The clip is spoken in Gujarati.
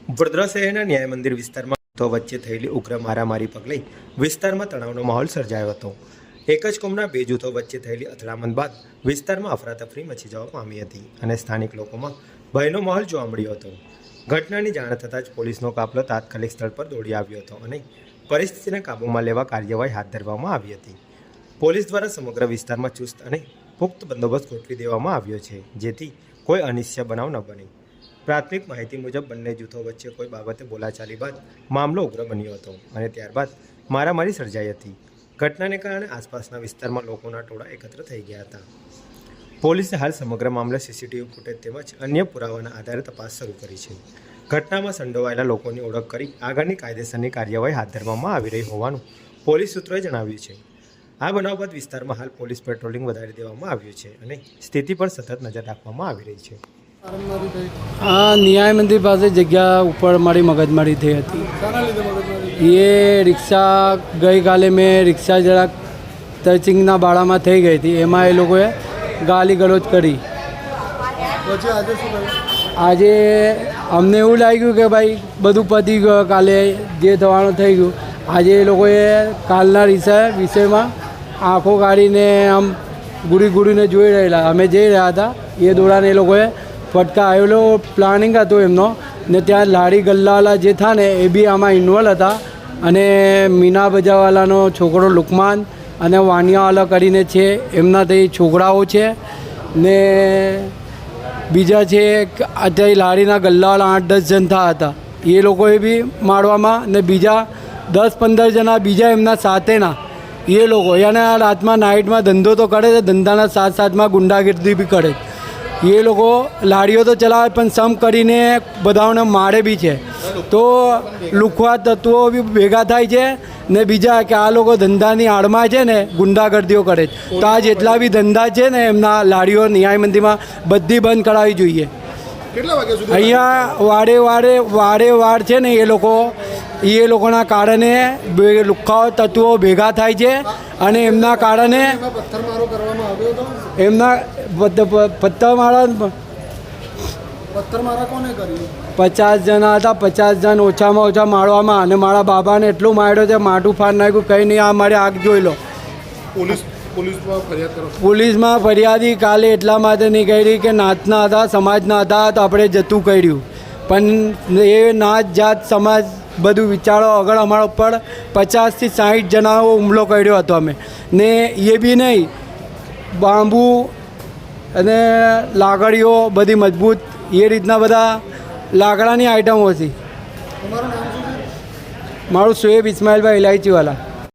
વડોદરા શહેરના ન્યાય મંદિર વિસ્તારમાં તો વચ્ચે થયેલી ઉગ્ર મારામારી પગલે વિસ્તારમાં તણાવનો માહોલ સર્જાયો હતો। એક જ કોમના બે જૂથો વચ્ચે થયેલી અથડામણ બાદ વિસ્તારમાં અફરાતફરી મચી જવા પામી હતી અને સ્થાનિક લોકોમાં ભયનો માહોલ જોવા મળ્યો હતો। ઘટનાની જાણ થતાં જ પોલીસનો કાફલો તાત્કાલિક સ્થળ પર દોડી આવ્યો હતો અને પરિસ્થિતિને કાબૂમાં લેવા કાર્યવાહી હાથ ધરવામાં આવી હતી। પોલીસ દ્વારા સમગ્ર વિસ્તારમાં ચુસ્ત અને પુખ્ત બંદોબસ્ત ગોઠવી દેવામાં આવ્યો છે, જેથી કોઈ અનિચ્છનીય બનાવ ન બને। પ્રાથમિક માહિતી મુજબ બંને જૂથો વચ્ચે કોઈ બાબતે બોલાચાલી બાદ મામલો ઉગ્ર બન્યો હતો અને ત્યારબાદ મારામારી સર્જાઈ હતી। ઘટનાને કારણે આસપાસના વિસ્તારમાં લોકોના ટોળા એકત્ર થઈ ગયા હતા। પોલીસે હાલ સમગ્ર મામલે સીસીટીવી ફૂટેજ તેમજ અન્ય પુરાવાના આધારે તપાસ શરૂ કરી છે। ઘટનામાં સંડોવાયેલા લોકોની ઓળખ કરી આગળની કાયદેસરની કાર્યવાહી હાથ ધરવામાં આવી રહી હોવાનું પોલીસ સૂત્રોએ જણાવ્યું છે। આ બનાવ બાદ વિસ્તારમાં હાલ પોલીસ પેટ્રોલિંગ વધારી દેવામાં આવ્યું છે અને સ્થિતિ પર સતત નજર રાખવામાં આવી રહી છે। हाँ, न्याय मंदिर पास जगह ऊपर मारी मगजमारी थी थी। ये रिक्शा गई काले में रिक्शा जरा तर्चिंगना बाड़ा में थी गई थी। एम ए लोग गाली गलोच करी। आज अमने एवं लगे कि भाई बधु पती गयो काले जे थवानुं थई गयुं। आज लोगोए कालना विषय में आँखों काढ़ी ने आम गुड़ी गुड़ी ने जोई रहेला। अमे जई रह्या हता ये दौरान ए लोगोए फटका आवेलो प्लानिंग हतो एमनो ने त्यां लाड़ी गल्लावाला जे था ने ए बी आमां इन्वोल्व हता अने मीना बजावालानो छोकरो लुकमान अने वानियावाला करीने छे एमना ते छोकराओ छे ने बीजा छे अत्यारे लाड़ीना गल्लावाला 8-10 जन था हता ए लोकोए बी मारवामां ने बीजा 10-15 जना बीजा एमना साथेना ये लोग यानी रात में नाइट में धंधो तो करे छे, धंधाना साथ साथ में गुंडागिर्दी भी करे। ये लोगों लाड़ियों तो चलावे पण सम करीने बधाओने मारे भी है। तो लुखवा तत्वों भी भेगा थाय छे ने बीजा के आ लोग धंधानी आड़मां छे ने गुंडागर्दीओ करे। तो आ जेटला भी धंधा छे ने एमना लाड़ियों न्याय मंदिर में बधी बंद करावी जोईए। अहींया वारे वार छे ने ये लोगोना कारणे લુખ્ખાઓ તત્વો ભેગા થાય છે અને એમના કારણે એમના પથ્થરમારા કોને કર્યું? 50 જણા હતા। 50 જણ ઓછામાં ઓછા મારવામાં અને મારા બાબાને એટલું માર્યો છે માથું ફાડી નાખ્યું। કંઈ નહીં, આ મારે આગ જોઈ લો। પોલીસમાં ફરિયાદી કાલે એટલા માટે નહીં કરી કે નાતના હતા, સમાજના હતા તો આપણે જતું કર્યું, પણ એ નાત જાત સમાજ બધું વિચારો અગર અમારા ઉપર 50 થી 60 જણાઓ હુમલો કર્યો હતો અમે ને એ બી નહીં બાંબુ અને લાકડીઓ બધી મજબૂત એ રીતના બધા લાકડાની આઈટમો હતી। મારું શોએબ ઇસ્માઇલભાઈ ઇલાયચીવાલા।